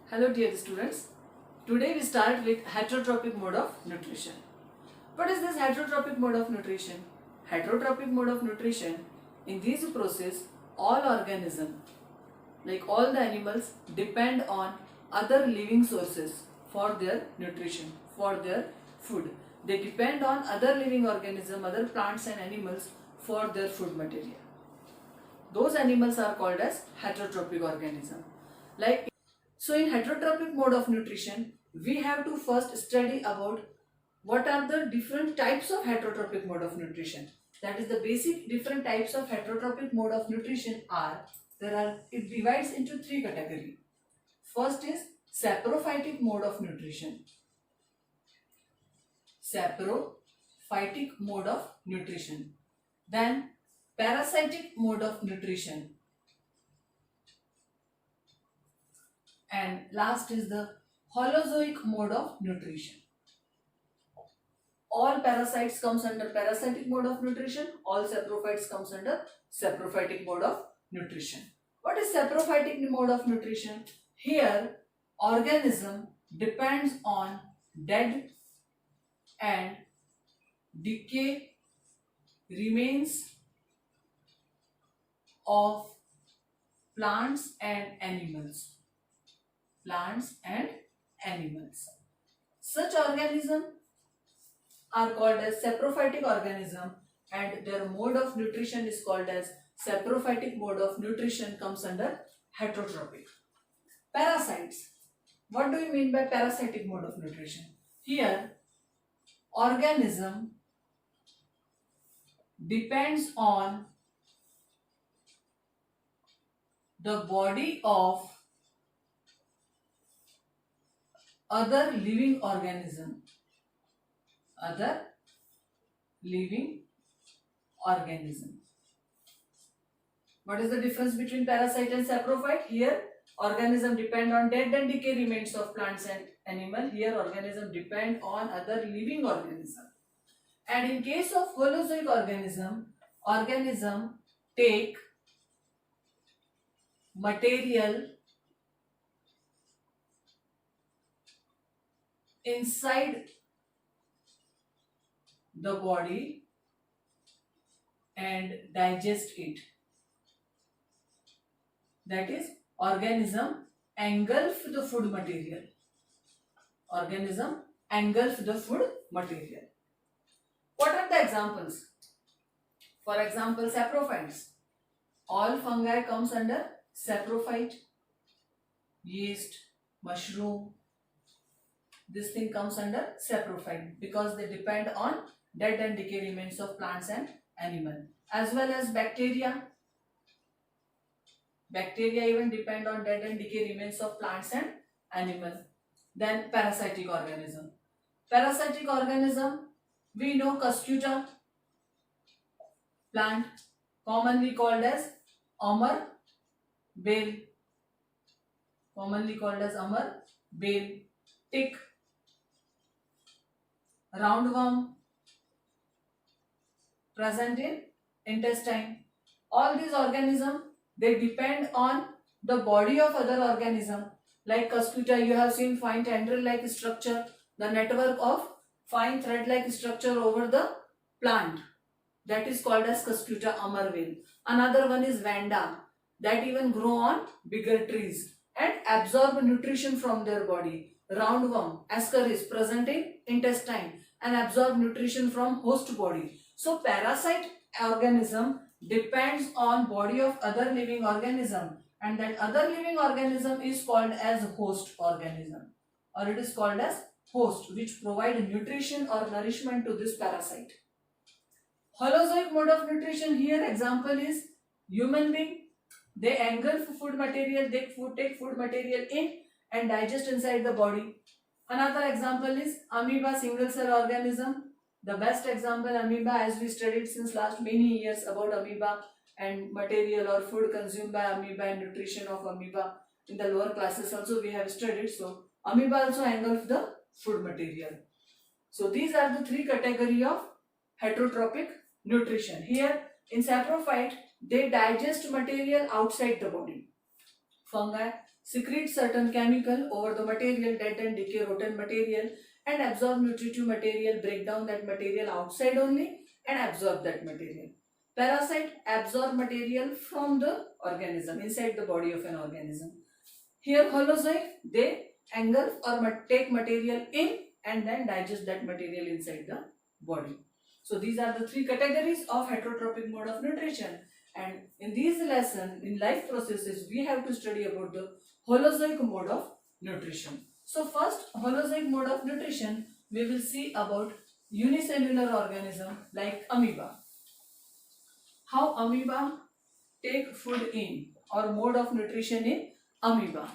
Hello dear students. Today we start with heterotrophic mode of nutrition. What is this heterotrophic mode of nutrition? Heterotrophic mode of nutrition, in this process all organisms like all the animals depend on other living sources for their nutrition, for their food. They depend on other living organisms, other plants and animals for their food material. Those animals are called as heterotrophic organism. So in heterotrophic mode of nutrition, we have to first study about what are the different types of heterotrophic mode of nutrition. That is the basic different types of heterotrophic mode of nutrition it divides into three categories. First is saprophytic mode of nutrition. Saprophytic mode of nutrition. Then parasitic mode of nutrition. And last is the holozoic mode of nutrition. All parasites comes under parasitic mode of nutrition. All saprophytes comes under saprophytic mode of nutrition. What is saprophytic mode of nutrition? Here, organism depends on dead and decay remains of plants and animals. Such organisms are called as saprophytic organism and their mode of nutrition is called as saprophytic mode of nutrition comes under heterotrophic. Parasites. What do you mean by parasitic mode of nutrition? Here, organism depends on the body of other living organism. What is the difference between parasite and saprophyte? Here, organism depend on dead and decay remains of plants and animal. Here, organism depend on other living organism. And in case of holozoic organism take material inside the body and digest it. That is, organism engulf the food material. What are the examples? For example, saprophytes. All fungi comes under saprophyte. Yeast, mushroom, this thing comes under saprophyte because they depend on dead and decay remains of plants and animal. As well as bacteria. Bacteria even depend on dead and decay remains of plants and animal. Then parasitic organism. Parasitic organism, we know Cuscuta plant, commonly called as Amar bale. Tick, roundworm, present in intestine. All these organisms, they depend on the body of other organism. Like Cuscuta, you have seen fine tendril-like structure, the network of fine thread-like structure over the plant. That is called as Cuscuta amarvale. Another one is Vanda, that even grow on bigger trees and absorb nutrition from their body. Roundworm, Ascaris, present in intestine and absorb nutrition from host body. So parasite organism depends on body of other living organism and that other living organism is called as host organism, or it is called as host, which provide nutrition or nourishment to this parasite. Holozoic mode of nutrition, here example is human being. They engulf food material, they take food material in and digest inside the body. Another example is amoeba, single cell organism. The best example, amoeba, as we studied since last many years about amoeba and material or food consumed by amoeba and nutrition of amoeba. In the lower classes also we have studied. So amoeba also engulf the food material. So these are the three categories of heterotrophic nutrition. Here in saprophyte, they digest material outside the body. fungi secrete certain chemical over the material, dead and decay rotten material, and absorb nutritive material, break down that material outside only and absorb that material. Parasite absorb material from the organism, inside the body of an organism. Here holozoic, they engulf or take material in and then digest that material inside the body. So these are the three categories of heterotrophic mode of nutrition. And in these lessons, in life processes, we have to study about the holozoic mode of nutrition. So first, holozoic mode of nutrition, we will see about unicellular organism like amoeba. How amoeba take food in, or mode of nutrition in amoeba.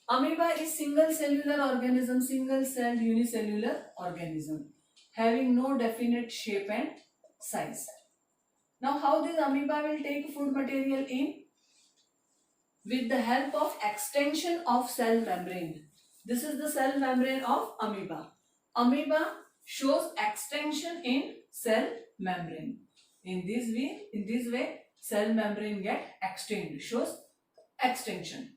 Amoeba is single cellular organism, single celled unicellular organism, having no definite shape and size. Now how this amoeba will take food material in? With the help of extension of cell membrane. This is the cell membrane of amoeba. Amoeba shows extension in cell membrane. In this way, cell membrane get extended, shows extension.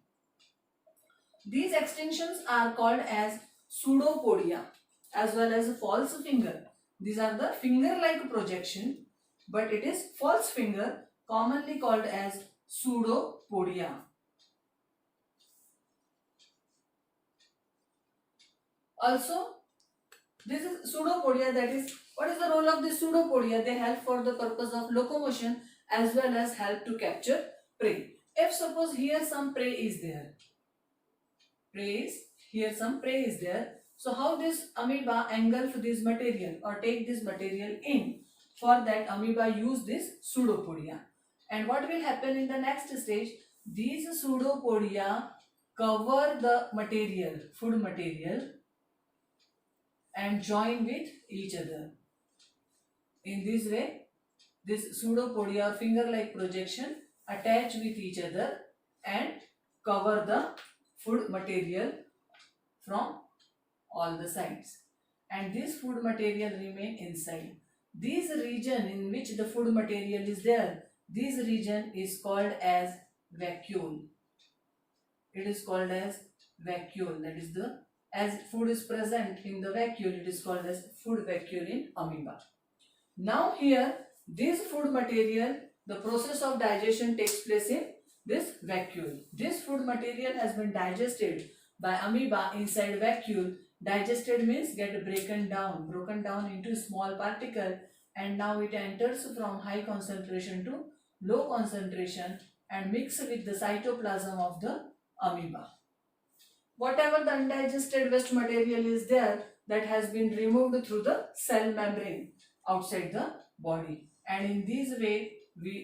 These extensions are called as pseudopodia as well as false finger. These are the finger-like projection, but it is false finger, commonly called as pseudopodia. Also, this is pseudopodia, that is, what is the role of this pseudopodia? They help for the purpose of locomotion as well as help to capture prey. If suppose here some prey is there, some prey is there. So how this amoeba engulf this material or take this material in? For that amoeba use this pseudopodia. And what will happen in the next stage? These pseudopodia cover the material, food material, and join with each other. In this way, this pseudopodia or finger-like projection attach with each other and cover the food material from all the sides, and this food material remain inside. This region in which the food material is there, this region is called as vacuole. It is called as vacuole. That is the, as food is present in the vacuole, it is called as food vacuole in amoeba. Now here, this food material, the process of digestion takes place in this vacuole. This food material has been digested by amoeba inside vacuole. Digested means get broken down into small particle, and now it enters from high concentration to low concentration and mix with the cytoplasm of the amoeba. Whatever the undigested waste material is there, that has been removed through the cell membrane outside the body, and in this way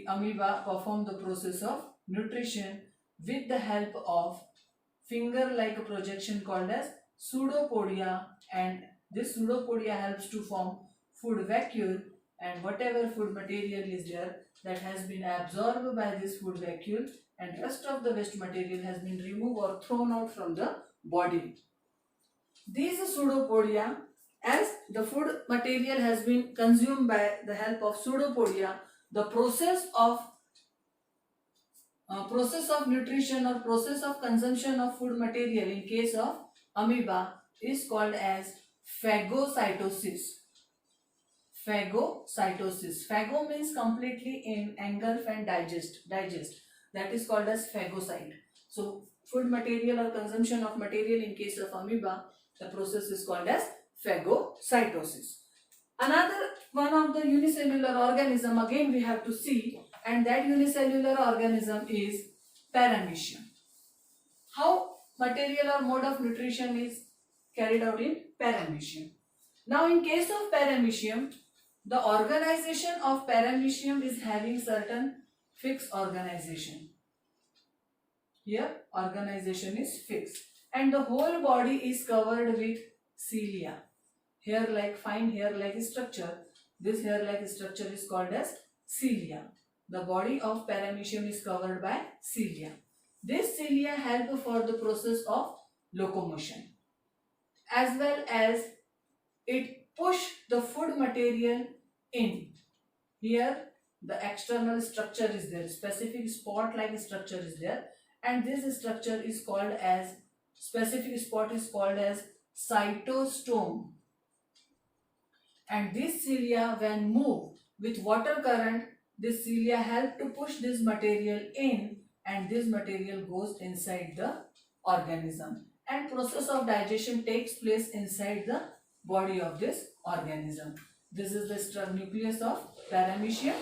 amoeba perform the process of nutrition with the help of finger-like projection called as pseudopodia, and this pseudopodia helps to form food vacuole, and whatever food material is there, that has been absorbed by this food vacuole, and rest of the waste material has been removed or thrown out from the body. These pseudopodia, as the food material has been consumed by the help of pseudopodia, the process of nutrition or process of consumption of food material in case of amoeba is called as phagocytosis. Phago means completely engulf and digest. That is called as phagocyte. So food material or consumption of material in case of amoeba, the process is called as phagocytosis. Another one of the unicellular organism again we have to see, and that unicellular organism is paramecium. How material or mode of nutrition is carried out in paramecium? Now in case of paramecium, the organization of paramecium is having certain fixed organization. Here organization is fixed, and the whole body is covered with cilia. Fine hair-like structure. This hair-like structure is called as cilia. The body of paramecium is covered by cilia. This cilia help for the process of locomotion, as well as it push the food material in. Here the external structure is there, specific spot-like structure is there, and this structure is called as, specific spot is called as cytostome. And this cilia, when moved with water current, this cilia help to push this material in, and this material goes inside the organism, and process of digestion takes place inside the body of this organism. This is the nucleus of paramecium.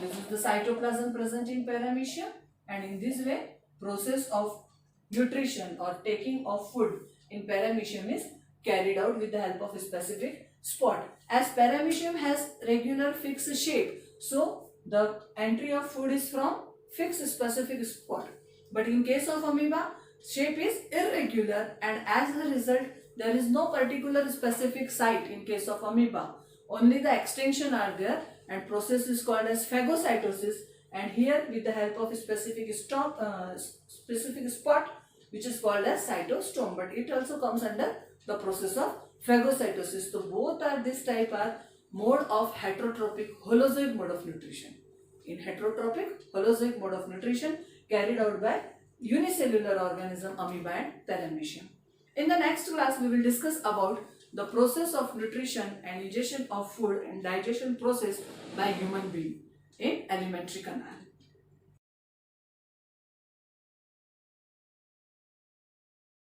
This is the cytoplasm present in paramecium, and in this way process of nutrition or taking of food in paramecium is carried out with the help of a specific spot. As paramecium has regular fixed shape, so the entry of food is from fixed specific spot. But in case of amoeba, shape is irregular, and as a result there is no particular specific site in case of amoeba. Only the extension are there, and process is called as phagocytosis, and here with the help of a specific spot which is called as cytostome, but it also comes under the process of phagocytosis. So both are this type are mode of heterotrophic holozoic mode of nutrition. In heterotrophic holozoic mode of nutrition carried out by unicellular organism amoeba and paramecium. In the next class we will discuss about the process of nutrition and ingestion of food and digestion process by human being in alimentary canal.